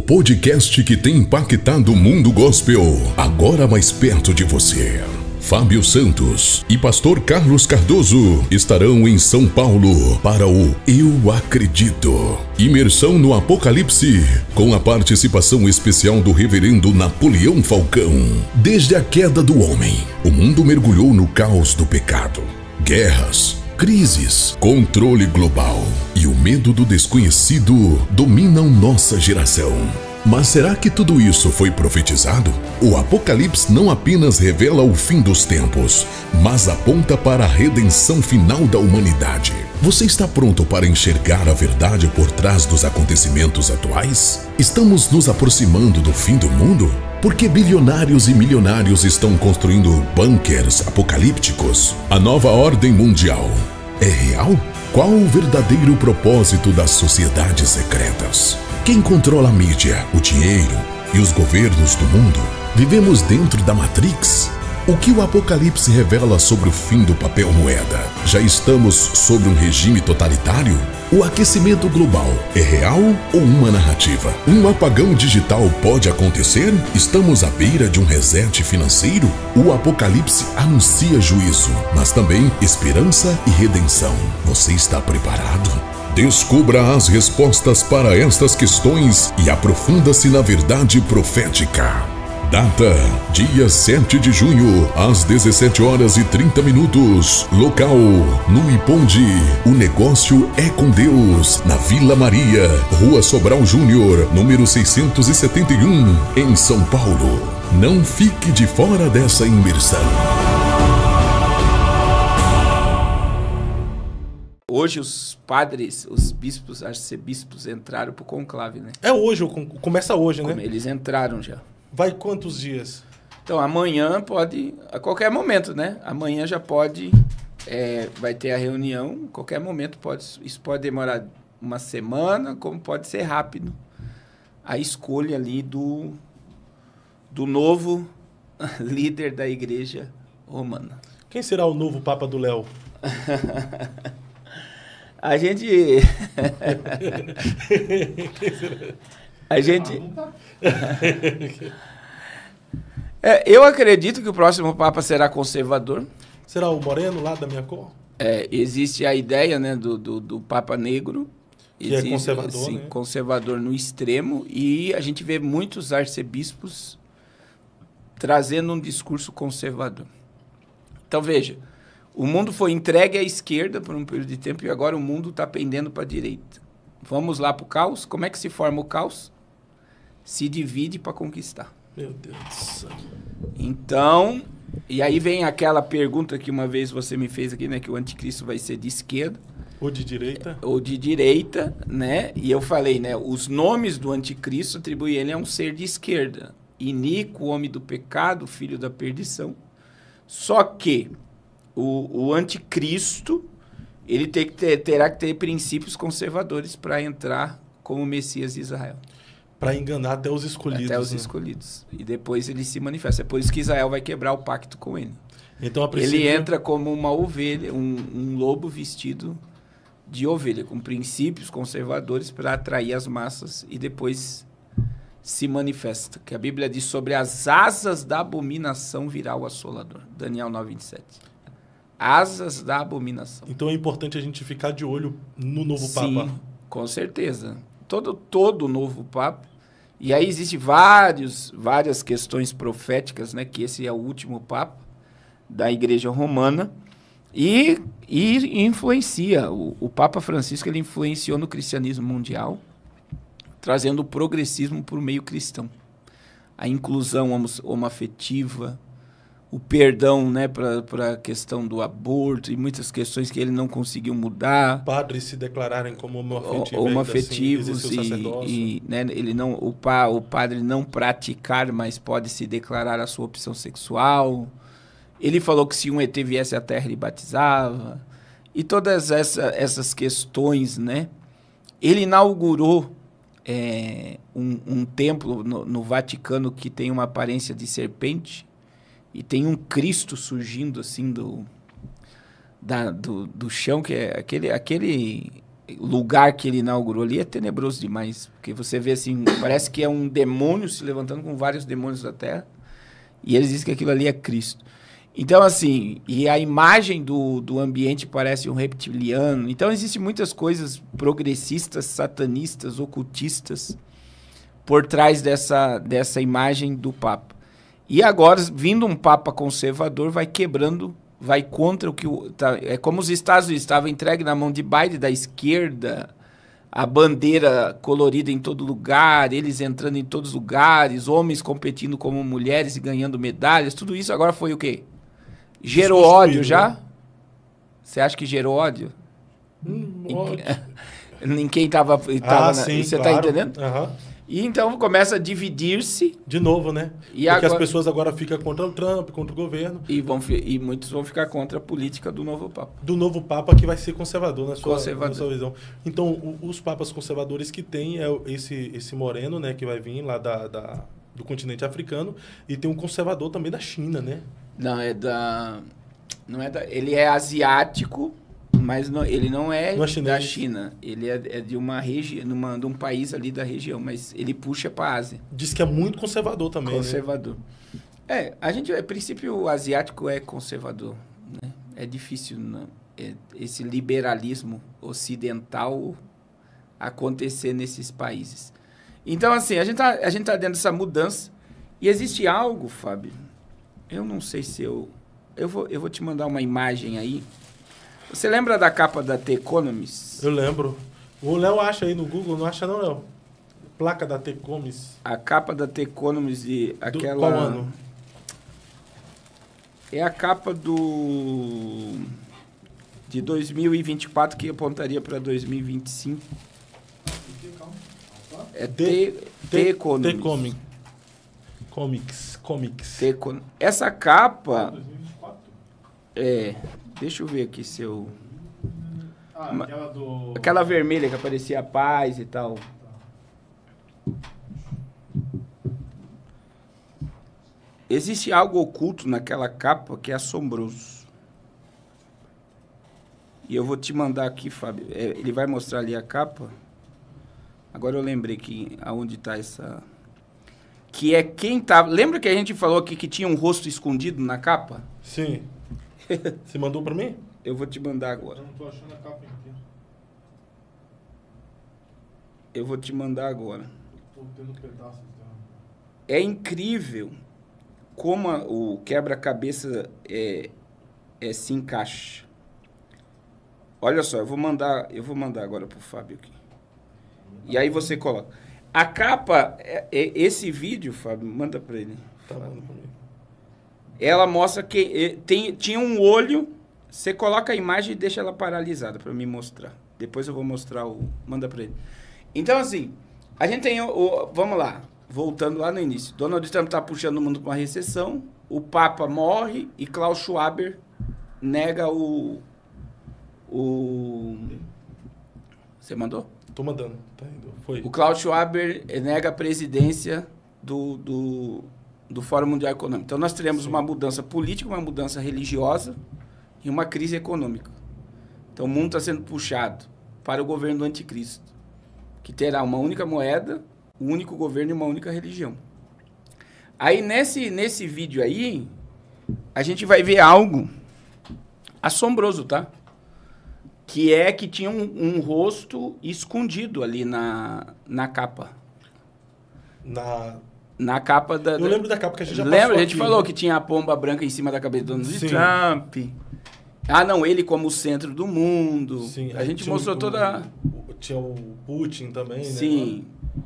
podcast que tem impactado o mundo gospel, agora mais perto de você. Fábio Santos e pastor Carlos Cardoso estarão em São Paulo para o Eu Acredito. Imersão no Apocalipse, com a participação especial do reverendo Napoleão Falcão. Desde a queda do homem, o mundo mergulhou no caos do pecado. Guerras, crises, controle global e o medo do desconhecido dominam nossa geração. Mas será que tudo isso foi profetizado? O Apocalipse não apenas revela o fim dos tempos, mas aponta para a redenção final da humanidade. Você está pronto para enxergar a verdade por trás dos acontecimentos atuais? Estamos nos aproximando do fim do mundo? Porque bilionários e milionários estão construindo bunkers apocalípticos? A nova ordem mundial é real? Qual o verdadeiro propósito das sociedades secretas? Quem controla a mídia, o dinheiro e os governos do mundo? Vivemos dentro da Matrix? O que o Apocalipse revela sobre o fim do papel moeda? Já estamos sob um regime totalitário? O aquecimento global é real ou uma narrativa? Um apagão digital pode acontecer? Estamos à beira de um reset financeiro? O Apocalipse anuncia juízo, mas também esperança e redenção. Você está preparado? Descubra as respostas para estas questões e aprofunda-se na verdade profética. Data: dia 7 de junho, às 17h30. Local: no Iponde. O negócio é com Deus, na Vila Maria, Rua Sobral Júnior, número 671, em São Paulo. Não fique de fora dessa imersão. Hoje os padres, os bispos, arcebispos entraram pro conclave, né? É hoje, começa hoje, né? Eles entraram já. Vai quantos dias? Então, amanhã pode, a qualquer momento, né? Amanhã já pode, vai ter a reunião, a qualquer momento isso pode demorar uma semana, como pode ser rápido. A escolha ali do novo líder da Igreja Romana. Quem será o novo Papa do Léo? A gente... eu acredito que o próximo Papa será conservador. Será o moreno lá da minha cor? Existe a ideia, né, do Papa Negro. Que é conservador, sim, né? Conservador no extremo. E a gente vê muitos arcebispos trazendo um discurso conservador. Então, veja... O mundo foi entregue à esquerda por um período de tempo e agora o mundo está pendendo para a direita. Vamos lá para o caos? Como é que se forma o caos? Se divide para conquistar. Meu Deus do céu. Então, e aí vem aquela pergunta que uma vez você me fez aqui, né? Que o anticristo vai ser de esquerda. Ou de direita. Ou de direita, né? E eu falei, né? Os nomes do anticristo atribuem ele a um ser de esquerda. Iníquo, homem do pecado, filho da perdição. Só que... O anticristo, ele terá que ter princípios conservadores para entrar como Messias de Israel. Para enganar até os escolhidos. Até os escolhidos. E depois ele se manifesta. É por isso que Israel vai quebrar o pacto com ele. Então, a princípio... Ele entra como uma ovelha, um lobo vestido de ovelha, com princípios conservadores para atrair as massas e depois se manifesta. Que a Bíblia diz: sobre as asas da abominação virá o assolador. Daniel 9:27. Asas da abominação. Então é importante a gente ficar de olho no novo Papa. Sim, com certeza. Todo novo Papa. E aí existem várias questões proféticas, né? Que esse é o último Papa da Igreja Romana. E influencia. O Papa Francisco, ele influenciou no cristianismo mundial, trazendo o progressismo para o meio cristão. A inclusão homoafetiva, o perdão, né, para a questão do aborto e muitas questões que ele não conseguiu mudar. Padres se declararem como homoafetivos assim, né, o padre não praticar, mas pode se declarar a sua opção sexual. Ele falou que se um ET viesse à Terra, ele batizava. E todas essas questões, né? Ele inaugurou um templo no Vaticano que tem uma aparência de serpente. E tem um Cristo surgindo assim do chão, que é lugar que ele inaugurou ali é tenebroso demais. Porque você vê assim, parece que é um demônio se levantando com vários demônios da terra. E eles dizem que aquilo ali é Cristo. Então, assim, e a imagem do ambiente parece um reptiliano. Então, existem muitas coisas progressistas, satanistas, ocultistas por trás dessa imagem do Papa. E agora, vindo um Papa conservador, vai quebrando, vai contra o que... é como os Estados Unidos estavam entregues na mão de Biden, da esquerda, a bandeira colorida em todo lugar, eles entrando em todos os lugares, homens competindo como mulheres e ganhando medalhas, tudo isso agora foi o quê? Gerou ódio já? Você acha que gerou ódio? Ódio. Em quem estava... Sim, você claro. está entendendo? Aham. E então começa a dividir-se. De novo, né? E Porque agora... as pessoas agora ficam contra o Trump, contra o governo. E muitos vão ficar contra a política do novo Papa. Do novo Papa que vai ser conservador na sua visão. Então, os papas conservadores que tem é esse moreno, né? Que vai vir lá do continente africano. E tem um conservador também da China, né? Não, ele é asiático, mas ele não é da China. Ele é de uma região, de um país ali da região, mas ele puxa para a Ásia. Diz que é muito conservador também. Conservador. Né? A princípio, o asiático é conservador. Né? É difícil esse liberalismo ocidental acontecer nesses países. Então, assim, a gente tá dentro dessa mudança. E existe algo, Fábio, eu não sei se eu vou te mandar uma imagem aí. Você lembra da capa da The Economist? Eu lembro. O Léo acha aí no Google, não acha não, Léo? Placa da The Economist. A capa da The Economist e aquela... Qual ano? É a capa de 2024 que apontaria para 2025. É The Economist. Comics. Essa capa... 2024? Deixa eu ver aqui se eu... Aquela do... Aquela vermelha que aparecia a paz e tal. Existe algo oculto naquela capa que é assombroso. E eu vou te mandar aqui, Fábio. Ele vai mostrar ali a capa. Agora eu lembrei que aonde está essa... Que é quem tava... Lembra que a gente falou aqui que tinha um rosto escondido na capa? Sim. Você mandou para mim? Eu vou te mandar agora. Eu não tô achando a capa inteira. Eu vou te mandar agora. Tô tendo pedaços dela. É incrível como o quebra-cabeça se encaixa. Olha só, eu vou mandar agora pro Fábio aqui. E aí você coloca. A capa, esse vídeo, Fábio, manda para ele. Tá, manda pra mim. Ela mostra que tinha um olho. Você coloca a imagem e deixa ela paralisada para me mostrar. Depois eu vou mostrar manda para ele. Então, assim, a gente tem vamos lá, voltando lá no início. Donald Trump está puxando o mundo para uma recessão. O Papa morre e Klaus Schwab nega Você mandou? Tô mandando. Tá indo. Foi. O Klaus Schwab nega a presidência do Fórum Mundial Econômico. Então, nós teremos uma mudança política, uma mudança religiosa e uma crise econômica. Então, o mundo está sendo puxado para o governo do anticristo, que terá uma única moeda, um único governo e uma única religião. Aí, nesse vídeo aí, a gente vai ver algo assombroso, tá? Que tinha um rosto escondido ali na capa. Na capa da... Eu lembro da capa que a gente já Lembra? passou A gente aqui, falou né? que tinha a pomba branca em cima da cabeça do Donald Sim. Trump. Ah, não, ele como o centro do mundo. Sim, A gente tinha mostrou toda... Tinha o Putin também, Sim. né?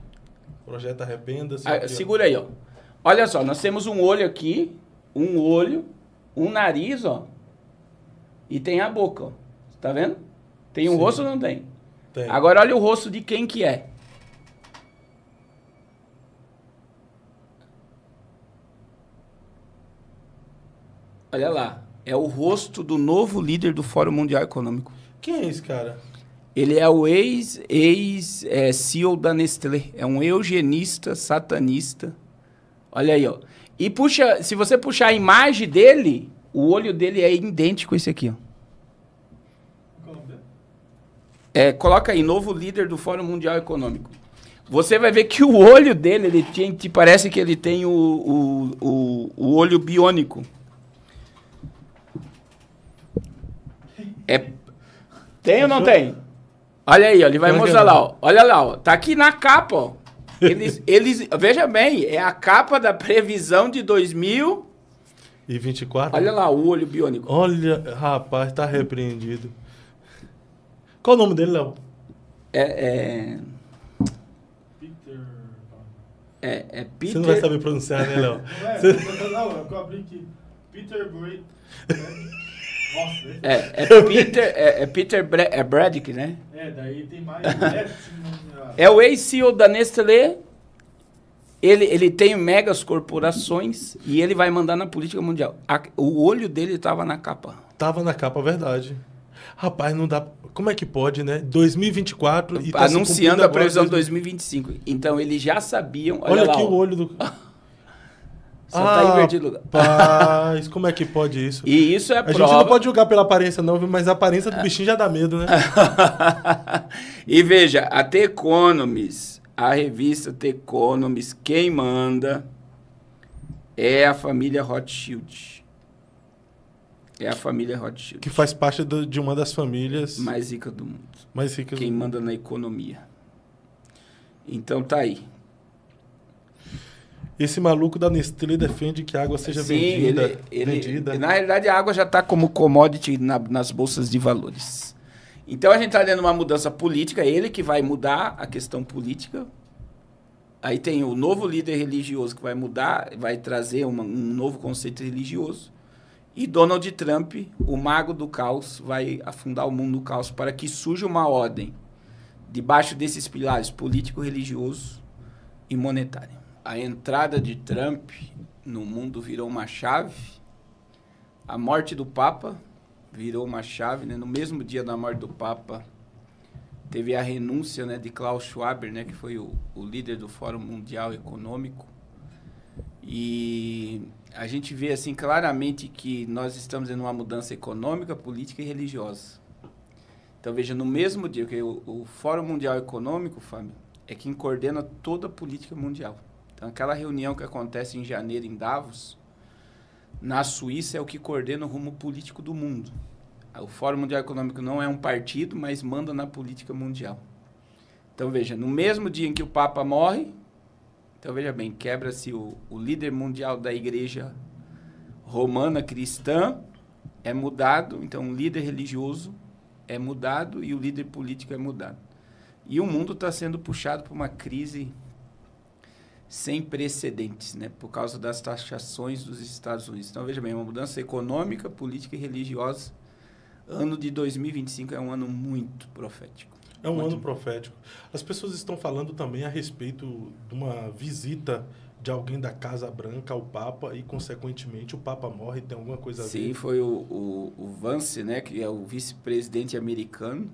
Projeto Arrependa-se. Segura aí, ó. Olha só, nós temos um olho aqui, um olho, um nariz, ó. E tem a boca, ó. Tá vendo? Tem um Sim. rosto ou não tem? Tem. Agora olha o rosto de quem que é. Olha lá. É o rosto do novo líder do Fórum Mundial Econômico. Quem é esse cara? Ele é o ex-CEO da Nestlé. É um eugenista, satanista. Olha aí, ó. E se você puxar a imagem dele, o olho dele é idêntico a esse aqui, ó. Qual é o nome dele? Coloca aí, novo líder do Fórum Mundial Econômico. Você vai ver que o olho dele, parece que ele tem o olho biônico. Tem ou não tem? Olha aí, ó, ele vai mostrar lá, ó. Olha lá, ó. Tá aqui na capa, ó. Veja bem, é a capa da previsão de 2024. Olha lá, o olho biônico. Olha, rapaz, tá repreendido. Qual o nome dele, Léo? Peter... Você não vai saber pronunciar, né, Léo? Não, eu abri aqui. Peter Great. Peter Braddock, né? Daí tem mais. É o ex-CEO da Nestlé. Ele tem megas corporações e ele vai mandar na política mundial. O olho dele estava na capa. Tava na capa, verdade. Rapaz, não dá... Como é que pode, né? 2024 e tá anunciando a previsão de 2025. Então, eles já sabiam... Olha aqui o olho do... Só tá invertido. Rapaz, como é que pode isso? E isso é prova... A gente não pode julgar pela aparência, não, mas a aparência do bichinho já dá medo, né? E veja, a The Economist, a revista The Economist, quem manda é a família Rothschild. É a família Rothschild. Que faz parte de uma das famílias... mais ricas do mundo. Mais ricas quem do mundo. manda na economia. Então tá aí. Esse maluco da Nestlé defende que a água seja vendida. Na realidade, a água já está como commodity nas bolsas de valores. Então, a gente está tendo uma mudança política. Ele que vai mudar a questão política. Aí tem o novo líder religioso que vai mudar, vai trazer um novo conceito religioso. E Donald Trump, o mago do caos, vai afundar o mundo no caos para que surja uma ordem debaixo desses pilares político, religioso e monetário. A entrada de Trump no mundo virou uma chave. A morte do Papa virou uma chave, né? No mesmo dia da morte do Papa, teve a renúncia, né, de Klaus Schwab, né, que foi o líder do Fórum Mundial Econômico. E a gente vê assim claramente que nós estamos em uma mudança econômica, política e religiosa. Então, veja, no mesmo dia que o Fórum Mundial Econômico, Fábio, é quem coordena toda a política mundial. Então, aquela reunião que acontece em janeiro em Davos, na Suíça, é o que coordena o rumo político do mundo. O Fórum Mundial Econômico não é um partido, mas manda na política mundial. Então, veja, no mesmo dia em que o Papa morre, então, veja bem, quebra-se o líder mundial da igreja romana cristã, é mudado, então o líder religioso é mudado e o líder político é mudado. E o mundo está sendo puxado por uma crise sem precedentes, né, por causa das taxações dos Estados Unidos. Então, veja bem, uma mudança econômica, política e religiosa. Ano de 2025 é um ano muito profético. É um ano profético. As pessoas estão falando também a respeito de uma visita de alguém da Casa Branca ao Papa e, consequentemente, o Papa morre. Tem alguma coisa a ver? Sim, foi o Vance, né, que é o vice-presidente americano.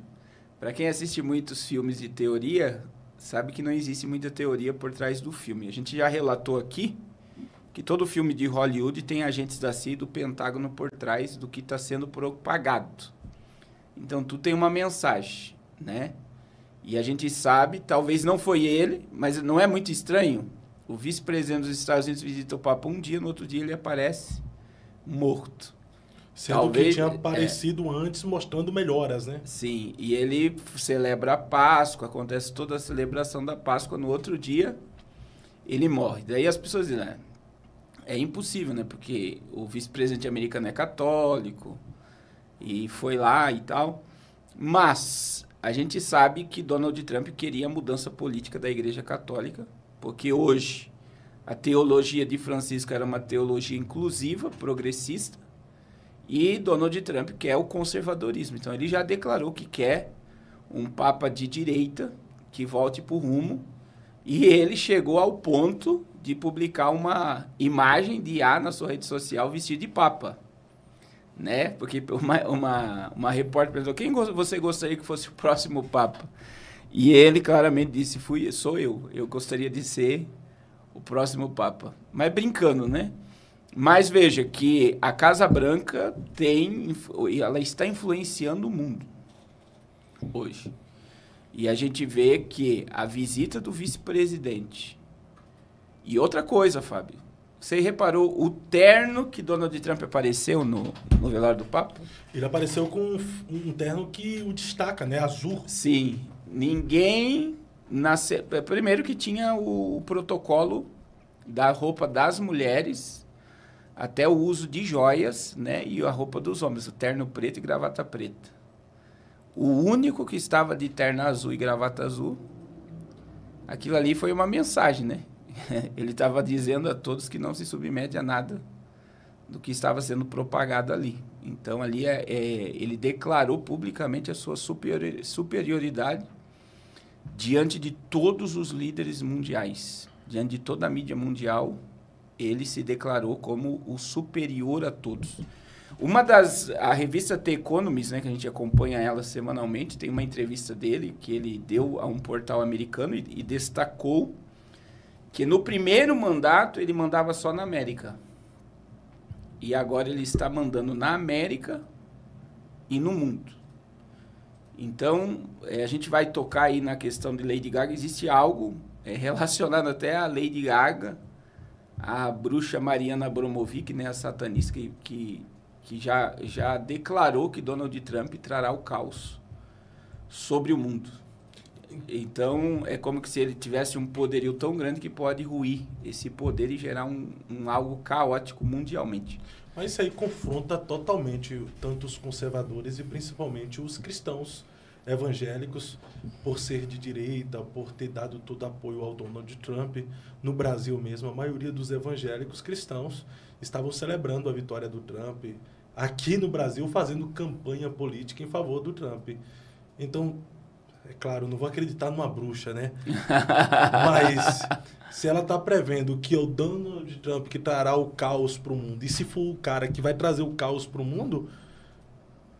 Para quem assiste muitos filmes de teoria, sabe que não existe muita teoria por trás do filme. A gente já relatou aqui que todo filme de Hollywood tem agentes da CIA e do Pentágono por trás do que está sendo propagado. Então, tu tem uma mensagem, né? E a gente sabe, talvez não foi ele, mas não é muito estranho. O vice-presidente dos Estados Unidos visita o Papa um dia, no outro dia ele aparece morto. Sendo talvez, que tinha aparecido antes mostrando melhoras, né? Sim, e ele celebra a Páscoa, acontece toda a celebração da Páscoa, no outro dia ele morre. Daí as pessoas dizem, é impossível, né? Porque o vice-presidente americano é católico e foi lá e tal. Mas a gente sabe que Donald Trump queria a mudança política da Igreja Católica, porque hoje a teologia de Francisco era uma teologia inclusiva, progressista, e Donald Trump quer o conservadorismo. Então, ele já declarou que quer um papa de direita que volte para o rumo, e ele chegou ao ponto de publicar uma imagem de na sua rede social vestido de papa. Né? Porque uma repórter perguntou, quem você gostaria que fosse o próximo Papa? E ele claramente disse, sou eu gostaria de ser o próximo Papa. Mas brincando, né? Mas veja que a Casa Branca ela está influenciando o mundo. hoje. E a gente vê que a visita do vice-presidente... E outra coisa, Fábio, você reparou o terno que Donald Trump apareceu no velório do Papa? Ele apareceu com um terno que o destaca, né? Azul. Sim. Ninguém... Primeiro que tinha o protocolo da roupa das mulheres, até o uso de joias, né? E a roupa dos homens, o terno preto e gravata preta. O único que estava de terno azul e gravata azul, aquilo ali foi uma mensagem, né? Ele estava dizendo a todos que não se submete a nada do que estava sendo propagado ali. Então, ali ele declarou publicamente a sua superioridade diante de todos os líderes mundiais. Diante de toda a mídia mundial, ele se declarou como o superior a todos. A revista The Economist, né, que a gente acompanha ela semanalmente, tem uma entrevista dele que ele deu a um portal americano e destacou que no primeiro mandato ele mandava só na América. E agora ele está mandando na América e no mundo. Então, a gente vai tocar aí na questão de Lady Gaga. Existe algo relacionado até a Lady Gaga, a bruxa Mariana Abramovic, né, a satanista, que já declarou que Donald Trump trará o caos sobre o mundo. Então, é como que se ele tivesse um poderio tão grande que pode ruir esse poder e gerar algo caótico mundialmente. Mas isso aí confronta totalmente tanto os conservadores e principalmente os cristãos evangélicos, por ser de direita, por ter dado todo apoio ao Donald Trump. No Brasil mesmo, a maioria dos evangélicos cristãos estavam celebrando a vitória do Trump. Aqui no Brasil, fazendo campanha política em favor do Trump. Então... É claro, não vou acreditar numa bruxa, né? Mas se ela está prevendo que é o Donald Trump que trará o caos para o mundo, e se for o cara que vai trazer o caos para o mundo,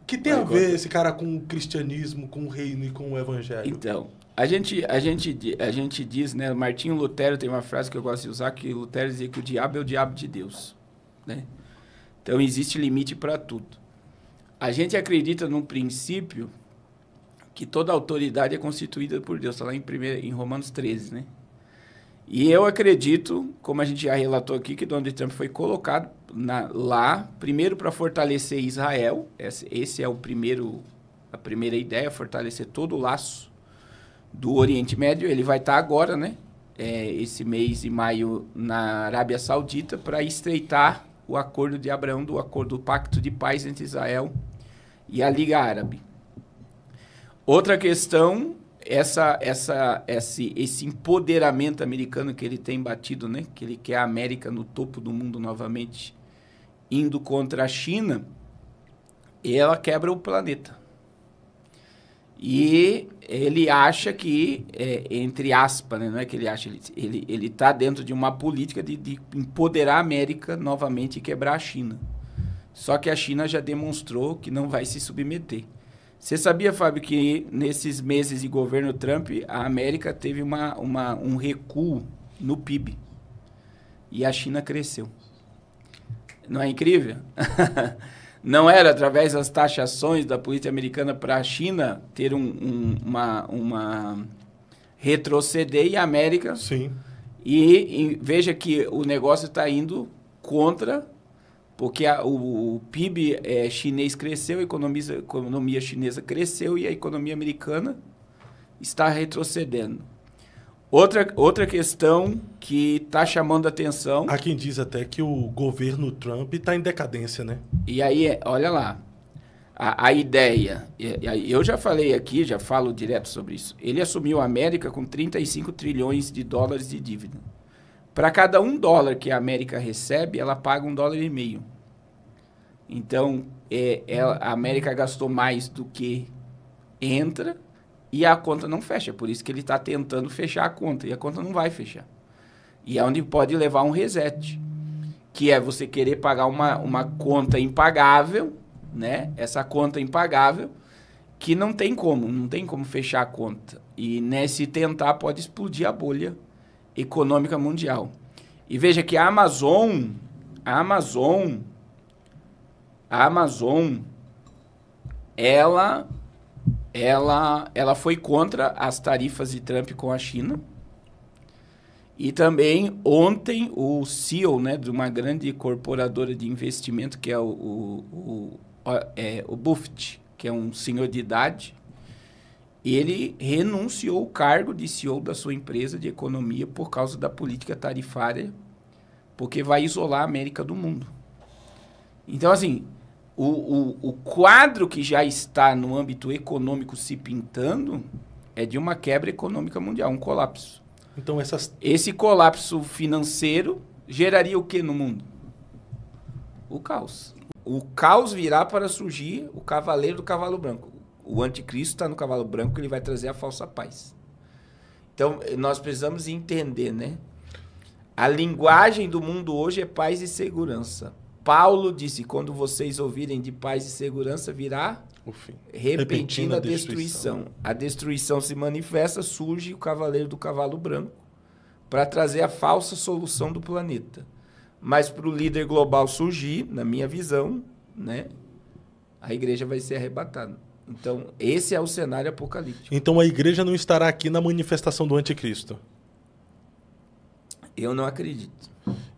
que tem a ver esse cara com o cristianismo, com o reino e com o evangelho? Então, a gente diz, né? Martinho Lutero tem uma frase que eu gosto de usar, que Lutero dizia que o diabo é o diabo de Deus, né? Então, existe limite para tudo. A gente acredita num princípio que toda autoridade é constituída por Deus. Está lá em Romanos 13, né? E eu acredito, como a gente já relatou aqui, que Donald Trump foi colocado lá, primeiro para fortalecer Israel. Esse é a primeira ideia, fortalecer todo o laço do Oriente Médio. Ele vai estar agora, né? Esse mês de maio na Arábia Saudita, para estreitar o acordo de Abraão, do pacto de paz entre Israel e a Liga Árabe. Outra questão, esse empoderamento americano que ele tem batido, né? Que ele quer a América no topo do mundo novamente, indo contra a China, ela quebra o planeta. E ele acha que, entre aspas, né? Não é que ele acha, ele está dentro de uma política de empoderar a América novamente e quebrar a China. Só que a China já demonstrou que não vai se submeter. Você sabia, Fábio, que nesses meses de governo Trump, a América teve um recuo no PIB e a China cresceu? Não é incrível? Não era através das taxações da política americana para a China ter uma retroceder e a América... Sim. E veja que o negócio está indo contra... Porque o PIB chinês cresceu, a economia chinesa cresceu e a economia americana está retrocedendo. Outra questão que está chamando a atenção... Há quem diz até que o governo Trump está em decadência, né? E aí, olha lá, a ideia... Eu já falei aqui, já falo direto sobre isso. Ele assumiu a América com 35 trilhões de dólares de dívida. Para cada $1 que a América recebe, ela paga $1,50. Então, a América gastou mais do que entra e a conta não fecha. Por isso que ele está tentando fechar a conta. E a conta não vai fechar. E é onde pode levar um reset. Que é você querer pagar uma conta impagável, né? Essa conta impagável, que não tem como fechar a conta. E nesse tentar pode explodir a bolha econômica mundial. E veja que a Amazon, ela ela foi contra as tarifas de Trump com a China. E também, ontem, o CEO, né, de uma grande corporadora de investimento, que é o Buffett, que é um senhor de idade, ele renunciou ao cargo de CEO da sua empresa de economia por causa da política tarifária, porque vai isolar a América do mundo. Então, assim, o quadro que já está no âmbito econômico se pintando é de uma quebra econômica mundial, um colapso. Então, esse colapso financeiro geraria o que no mundo? O caos. O caos virá para surgir o cavaleiro do cavalo branco. O anticristo está no cavalo branco, ele vai trazer a falsa paz. Então, nós precisamos entender, né? A linguagem do mundo hoje é paz e segurança. Paulo disse, quando vocês ouvirem de paz e segurança, virá o fim. Repentina destruição. A destruição se manifesta, surge o cavaleiro do cavalo branco para trazer a falsa solução do planeta. Mas para o líder global surgir, na minha visão, né, a igreja vai ser arrebatada. Então, esse é o cenário apocalíptico. Então, a igreja não estará aqui na manifestação do anticristo? Eu não acredito.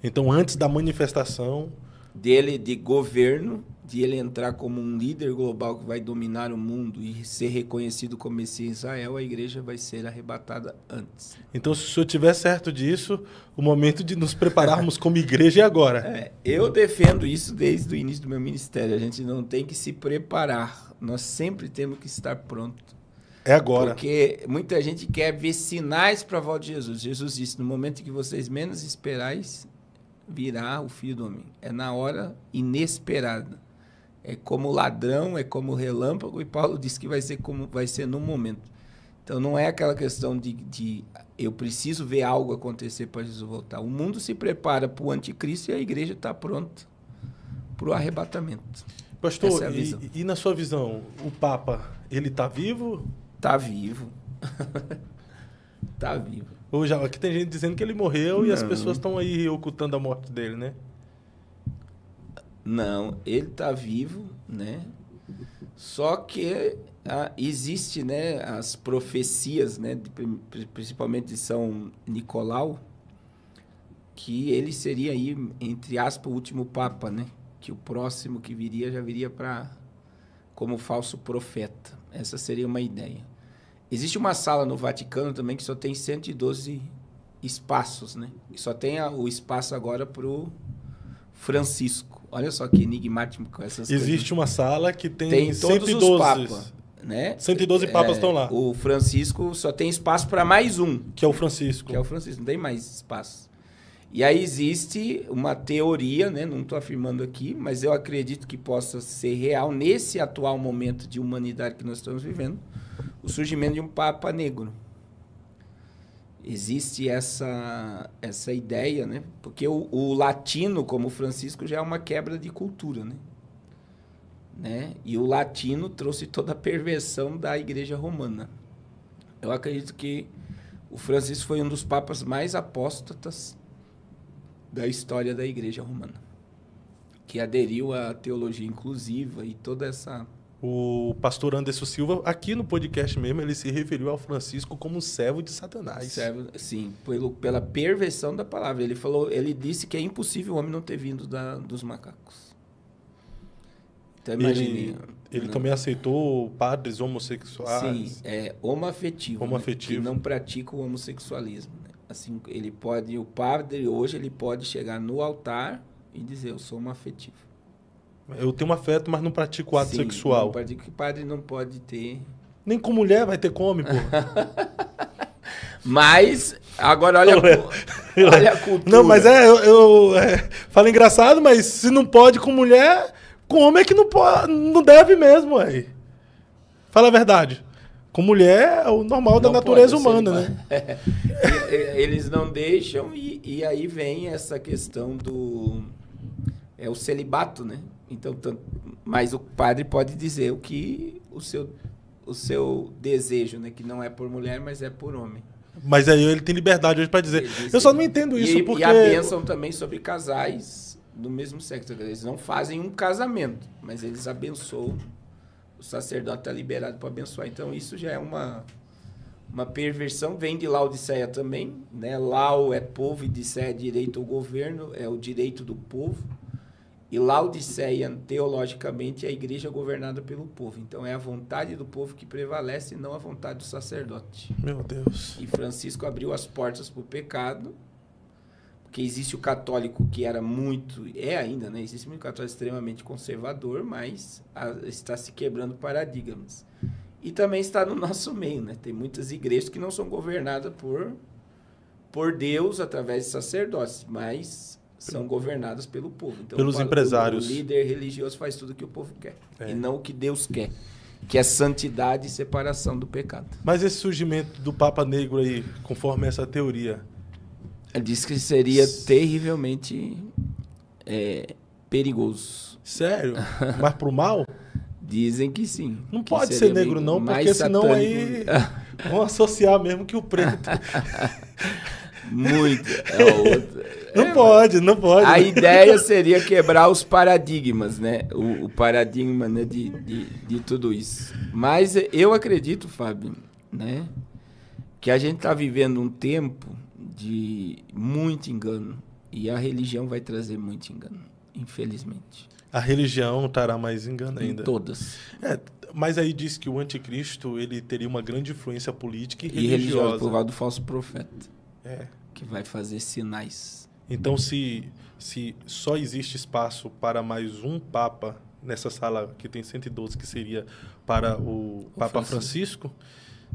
Então, antes da manifestação dele, de governo, de ele entrar como um líder global que vai dominar o mundo e ser reconhecido como Messias em Israel, a igreja vai ser arrebatada antes. Então, se o senhor tiver certo disso, o momento de nos prepararmos como igreja é agora. Eu defendo isso desde o início do meu ministério. A gente não tem que se preparar. Nós sempre temos que estar pronto. É agora. Porque muita gente quer ver sinais para a volta de Jesus. Jesus disse, no momento em que vocês menos esperais, virá o Filho do Homem. É na hora inesperada. É como ladrão, é como relâmpago, e Paulo disse que vai ser como vai ser no momento. Então não é aquela questão de eu preciso ver algo acontecer para Jesus voltar. O mundo se prepara para o anticristo e a igreja está pronta para o arrebatamento. Pastor, essa é a visão. E na sua visão, o Papa, ele está vivo? Está vivo. Está vivo. Hoje, aqui tem gente dizendo que ele morreu e as pessoas estão aí ocultando a morte dele, né? Não, ele está vivo, né? Só que existe, né, as profecias, né, principalmente de São Nicolau, que ele seria aí, entre aspas, o último Papa, né? Que o próximo que viria já viria como falso profeta. Essa seria uma ideia. Existe uma sala no Vaticano também que só tem 112 espaços, né? E só tem o espaço agora para o Francisco. Olha só que enigmático com essas coisas. Existe uma sala que tem todos 112. Os papas, né? 112 papas estão lá. O Francisco só tem espaço para mais um. Que é o Francisco. Que é o Francisco, não tem mais espaço. E aí existe uma teoria, né? Não estou afirmando aqui, mas eu acredito que possa ser real nesse atual momento de humanidade que nós estamos vivendo, o surgimento de um Papa negro. Existe essa ideia, né? Porque o latino, como o Francisco, já é uma quebra de cultura, né? E o latino trouxe toda a perversão da Igreja Romana. Eu acredito que o Francisco foi um dos papas mais apóstatas da história da Igreja Romana, que aderiu à teologia inclusiva e toda essa... O pastor Anderson Silva, aqui no podcast mesmo, ele se referiu ao Francisco como um servo de Satanás. Sim, pela perversão da palavra. Ele disse que é impossível o homem não ter vindo dos macacos. Então, imagine... Ele também aceitou padres homossexuais? Sim, homoafetivo. Homoafetivo. Né? Que não pratica o homossexualismo. Né? Assim, o padre hoje, ele pode chegar no altar e dizer, eu sou homoafetivo. Eu tenho um afeto, mas não pratico o ato sexual. Não pratico, que padre não pode ter. Nem com mulher vai ter come, pô. Mas, agora olha a cultura. Não, mas falo engraçado, mas se não pode com mulher, com homem é que não pode, não deve mesmo, aí. Fala a verdade. Com mulher é o normal da natureza humana, né? Eles não deixam e aí vem essa questão do... o celibato, né? Então, mas o padre pode dizer o seu desejo, né? Que não é por mulher, mas é por homem. Mas aí ele tem liberdade hoje para dizer. Eu só não entendo isso porque... E a bênção também sobre casais do mesmo sexo. Eles não fazem um casamento, mas eles abençoam o sacerdote está liberado para abençoar. Então, isso já é uma perversão. Vem de Laodiceia também, né? Lau é povo e Diceia é direito ao governo, é o direito do povo. E Laodiceia, teologicamente, é a igreja governada pelo povo. Então, é a vontade do povo que prevalece e não a vontade do sacerdote. Meu Deus. E Francisco abriu as portas para o pecado, porque existe o católico que era muito, ainda, né? Existe muito católico extremamente conservador, mas está se quebrando paradigmas. E também está no nosso meio, né? Tem muitas igrejas que não são governadas por Deus através de sacerdotes, mas são governadas pelo povo. Então, pelos empresários. O líder religioso faz tudo o que o povo quer, e não o que Deus quer, que é santidade e separação do pecado. Mas esse surgimento do Papa Negro aí, conforme essa teoria... Diz que seria terrivelmente perigoso. Sério? Mas pro mal? Dizem que sim. Não pode ser negro não, porque senão aí vão associar mesmo que o preto. Muito. Não pode. A ideia seria quebrar os paradigmas, né? O paradigma, né, de tudo isso. Mas eu acredito, Fábio, né, que a gente está vivendo um tempo de muito engano. E a religião vai trazer muito engano, infelizmente. A religião trará mais engano ainda. Em todas. Mas aí diz que o anticristo ele teria uma grande influência política e religiosa. E religiosa, por causa do falso profeta. Que vai fazer sinais. Então, se só existe espaço para mais um Papa nessa sala que tem 112, que seria para o Papa Francisco,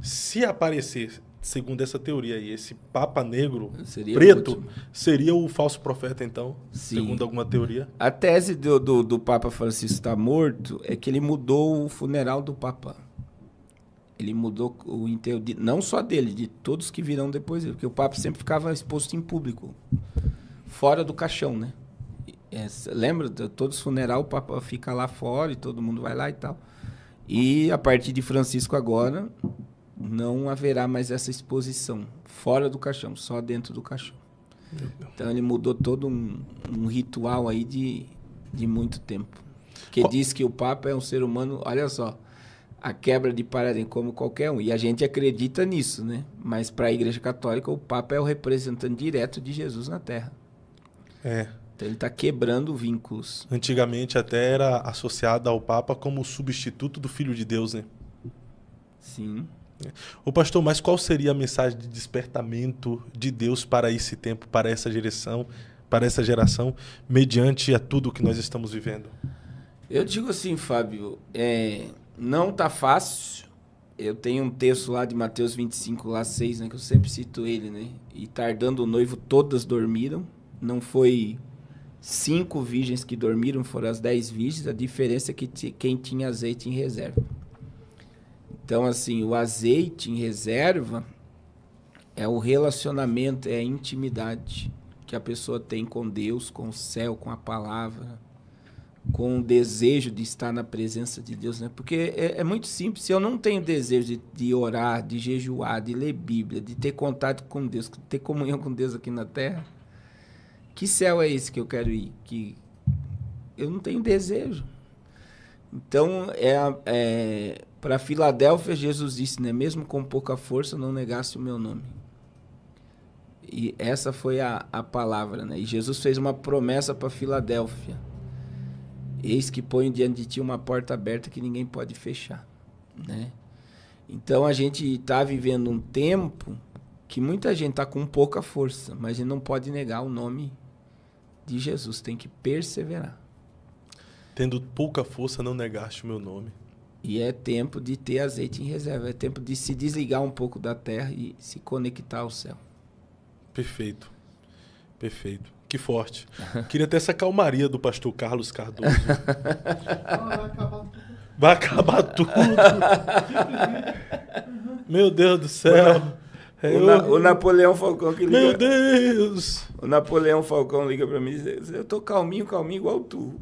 se aparecer... Segundo essa teoria aí, esse Papa Negro preto seria o falso profeta, então? Sim. Segundo alguma teoria? A tese do Papa Francisco estar morto é que ele mudou o funeral do Papa. Ele mudou o enterro, não só dele, de todos que virão depois dele, porque o Papa sempre ficava exposto em público, fora do caixão, né? Lembra? Todos os funerais, o Papa fica lá fora e todo mundo vai lá e tal. E a partir de Francisco agora... não haverá mais essa exposição fora do caixão, só dentro do caixão. Então ele mudou todo um ritual aí de muito tempo. Que diz que o Papa é um ser humano, olha só, a quebra de paradigma como qualquer um. E a gente acredita nisso, né? Mas para a Igreja Católica o Papa é o representante direto de Jesus na Terra. Então ele está quebrando vínculos. Antigamente até era associado ao Papa como o substituto do Filho de Deus, né? Sim. Ô pastor, mas qual seria a mensagem de despertamento de Deus para esse tempo, para essa geração, mediante a tudo que nós estamos vivendo? Eu digo assim, Fábio, não está fácil. Eu tenho um texto lá de Mateus 25, lá 6, né, que eu sempre cito ele, né? E tardando o noivo, todas dormiram. Não foi 5 virgens que dormiram, foram as 10 virgens. A diferença é que quem tinha azeite em reserva. Então, assim, o azeite em reserva é o relacionamento, é a intimidade que a pessoa tem com Deus, com o céu, com a palavra, com o desejo de estar na presença de Deus, né? Porque é muito simples. Se eu não tenho desejo de orar, de jejuar, de ler Bíblia, de ter contato com Deus, de ter comunhão com Deus aqui na Terra, que céu é esse que eu quero ir? Que eu não tenho desejo. Então, para Filadélfia, Jesus disse, né? Mesmo com pouca força, não negasse o meu nome. E essa foi a palavra, né? E Jesus fez uma promessa para Filadélfia. Eis que ponho diante de ti uma porta aberta que ninguém pode fechar, né? Então, a gente está vivendo um tempo que muita gente está com pouca força, mas a gente não pode negar o nome de Jesus. Tem que perseverar. Tendo pouca força, não negaste o meu nome. E é tempo de ter azeite em reserva. É tempo de se desligar um pouco da terra e se conectar ao céu. Perfeito. Perfeito. Que forte. Queria ter essa calmaria do pastor Carlos Cardoso. Vai acabar tudo. Meu Deus do céu. O Napoleão Falcão que liga. Meu Deus! O Napoleão Falcão liga pra mim e diz: eu tô calminho igual tu.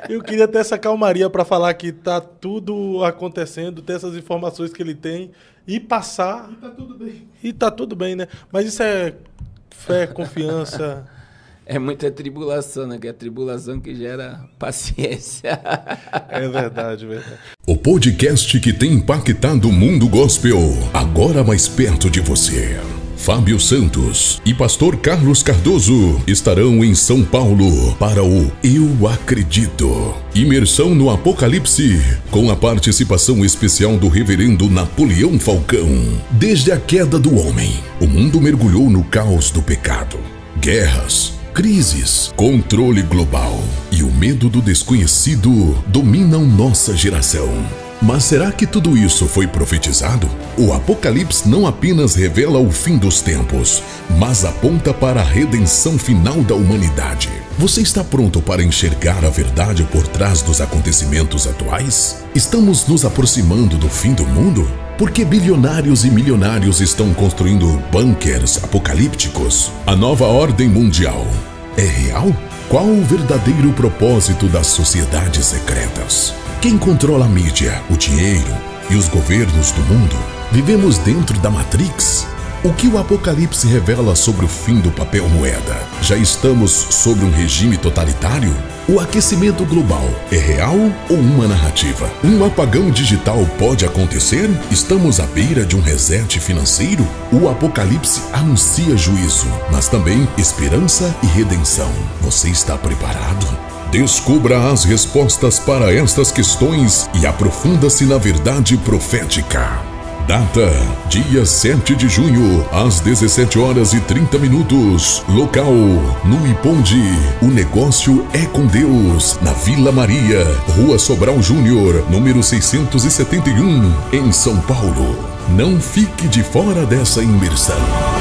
Eu queria ter essa calmaria pra falar que tá tudo acontecendo, ter essas informações que ele tem e passar. E tá tudo bem. E tá tudo bem, né? Mas isso é fé, confiança. É muita tribulação, né? Que é a tribulação que gera paciência. É verdade, verdade. O podcast que tem impactado o mundo gospel, agora mais perto de você. Fábio Santos e pastor Carlos Cardoso estarão em São Paulo para o Eu Acredito. Imersão no Apocalipse, com a participação especial do reverendo Napoleão Falcão. Desde a queda do homem, o mundo mergulhou no caos do pecado. Guerras, crises, controle global e o medo do desconhecido dominam nossa geração. Mas será que tudo isso foi profetizado? O Apocalipse não apenas revela o fim dos tempos, mas aponta para a redenção final da humanidade. Você está pronto para enxergar a verdade por trás dos acontecimentos atuais? Estamos nos aproximando do fim do mundo? Por que bilionários e milionários estão construindo bunkers apocalípticos? A nova ordem mundial é real? Qual o verdadeiro propósito das sociedades secretas? Quem controla a mídia, o dinheiro e os governos do mundo? Vivemos dentro da Matrix? O que o Apocalipse revela sobre o fim do papel moeda? Já estamos sobre um regime totalitário? O aquecimento global é real ou uma narrativa? Um apagão digital pode acontecer? Estamos à beira de um reset financeiro? O Apocalipse anuncia juízo, mas também esperança e redenção. Você está preparado? Descubra as respostas para estas questões e aprofunda-se na verdade profética. Data: dia 7 de junho, às 17h30. Local: no Iponde. O negócio é com Deus, na Vila Maria, Rua Sobral Júnior, número 671, em São Paulo. Não fique de fora dessa imersão.